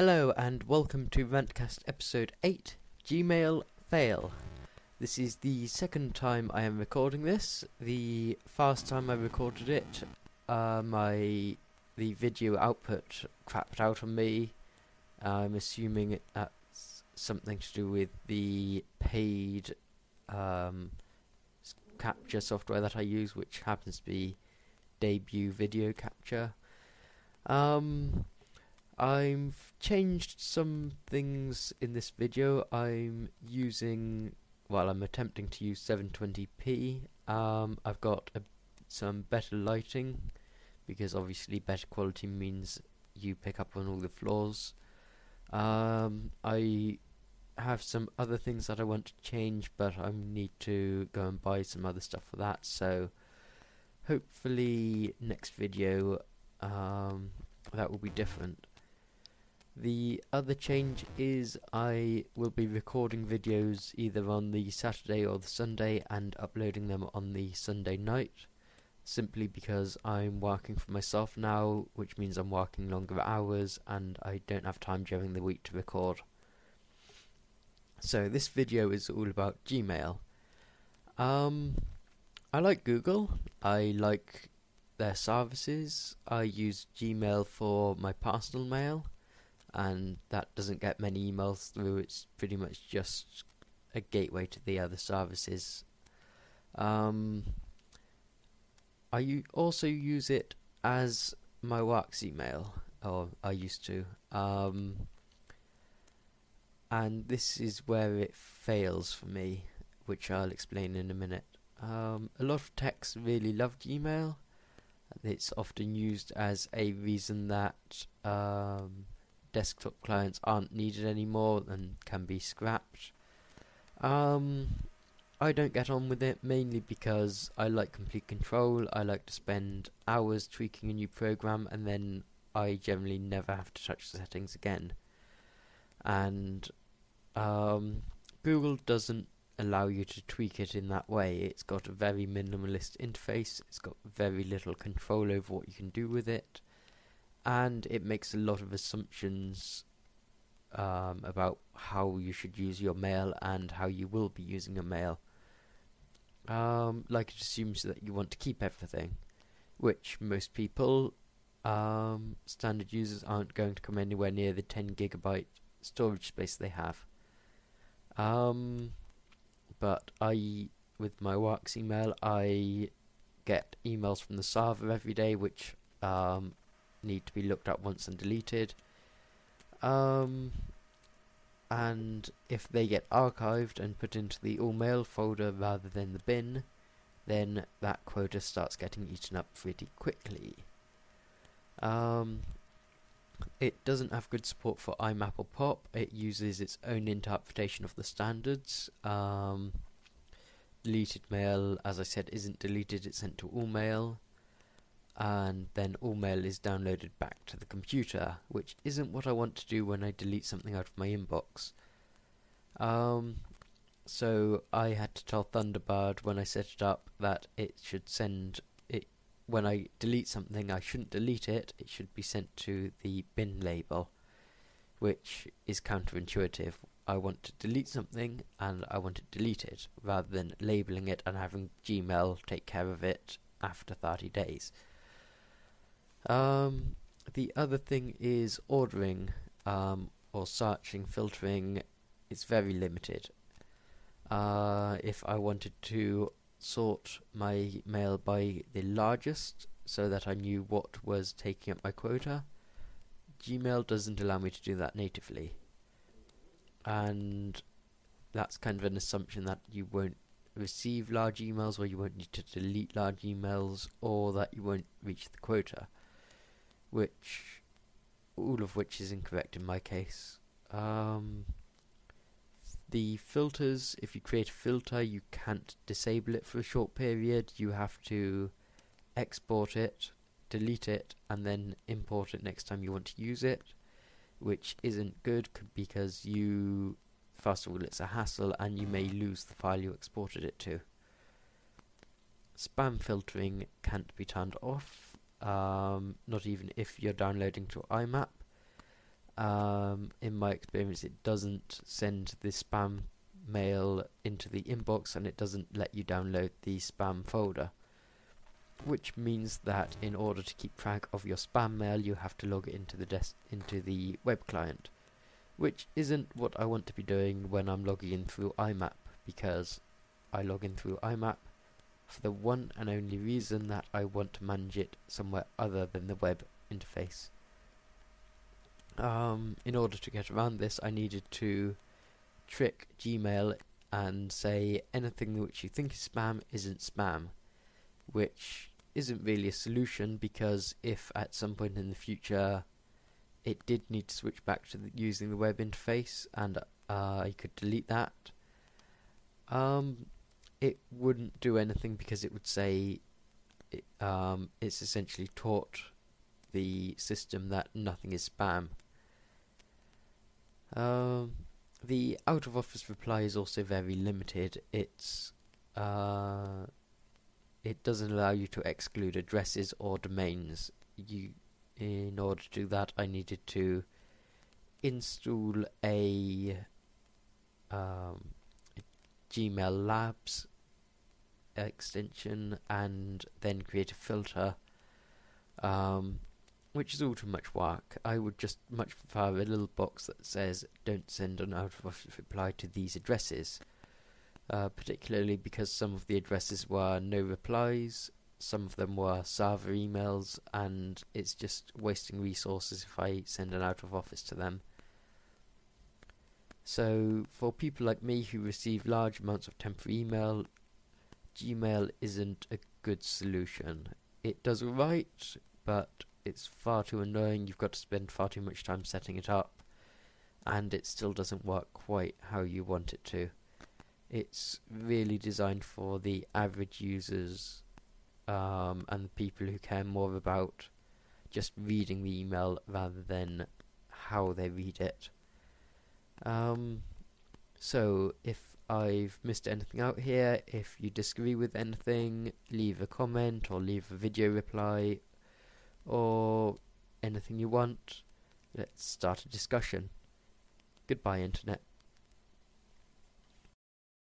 Hello and welcome to Rantcast episode 8, Gmail Fail. This is the second time I am recording this. The first time I recorded it, the video output crapped out on me. I'm assuming that's something to do with the paid capture software that I use, which happens to be Debut Video Capture. I've changed some things in this video. I'm attempting to use 720p. I've got some better lighting, because obviously better quality means you pick up on all the flaws. I have some other things that I want to change, but I need to go and buy some other stuff for that, so hopefully next video that will be different. The other change is I will be recording videos either on the Saturday or the Sunday and uploading them on the Sunday night, simply because I'm working for myself now, which means I'm working longer hours and I don't have time during the week to record. So this video is all about Gmail. I like Google, I like their services. I use Gmail for my personal mail, and that doesn't get many emails through. It's pretty much just a gateway to the other services. I also use it as my work's email, or I used to, and this is where it fails for me, which I'll explain in a minute. A lot of techs really love Gmail. It's often used as a reason that desktop clients aren't needed anymore and can be scrapped. I don't get on with it, mainly because I like complete control. I like to spend hours tweaking a new program, and then I generally never have to touch the settings again. And Google doesn't allow you to tweak it in that way. It's got a very minimalist interface, it's got very little control over what you can do with it, and it makes a lot of assumptions about how you should use your mail and how you will be using your mail. Like it assumes that you want to keep everything, which most people, standard users, aren't going to come anywhere near the 10 gigabyte storage space they have. But with my work's email, I get emails from the server every day, which need to be looked at once and deleted. And if they get archived and put into the all mail folder rather than the bin, then that quota starts getting eaten up pretty quickly. It doesn't have good support for IMAP or POP. It uses its own interpretation of the standards. Deleted mail, as I said, isn't deleted, it's sent to all mail, and then all mail is downloaded back to the computer, which isn't what I want to do when I delete something out of my inbox. So I had to tell Thunderbird when I set it up that it should send it. When I delete something, I shouldn't delete it, it should be sent to the bin label, which is counterintuitive. I want to delete something and I want to delete it, rather than labeling it and having Gmail take care of it after 30 days. The other thing is ordering, or searching, filtering. It's very limited. If I wanted to sort my mail by the largest so that I knew what was taking up my quota, Gmail doesn't allow me to do that natively, and that's kind of an assumption that you won't receive large emails, or you won't need to delete large emails, or that you won't reach the quota, all of which is incorrect in my case. The filters, if you create a filter, you can't disable it for a short period. You have to export it, delete it, and then import it next time you want to use it, which isn't good because first of all, it's a hassle and you may lose the file you exported it to. Spam filtering can't be turned off, not even if you're downloading to IMAP. in my experience, it doesn't send the spam mail into the inbox, and it doesn't let you download the spam folder, which means that in order to keep track of your spam mail, you have to log it into the web client, which isn't what I want to be doing when I'm logging in through IMAP, because I log in through IMAP for the one and only reason that I want to manage it somewhere other than the web interface. In order to get around this, I needed to trick Gmail and say anything which you think is spam isn't spam, which isn't really a solution, because if at some point in the future it did need to switch back to using the web interface and I could delete that, it wouldn't do anything, because it would say it's essentially taught the system that nothing is spam. The out of office reply is also very limited. It doesn't allow you to exclude addresses or domains. In order to do that, I needed to install a Gmail Labs extension and then create a filter, which is all too much work. I would just much prefer a little box that says don't send an out of office reply to these addresses, particularly because some of the addresses were no replies, some of them were server emails, and it's just wasting resources if I send an out of office to them. So for people like me who receive large amounts of temporary email, Gmail isn't a good solution. It does alright, but it's far too annoying. You've got to spend far too much time setting it up, and it still doesn't work quite how you want it to. It's really designed for the average users and the people who care more about just reading the email rather than how they read it. So if I've missed anything out here, if you disagree with anything, leave a comment or leave a video reply or anything you want. Let's start a discussion. Goodbye, Internet.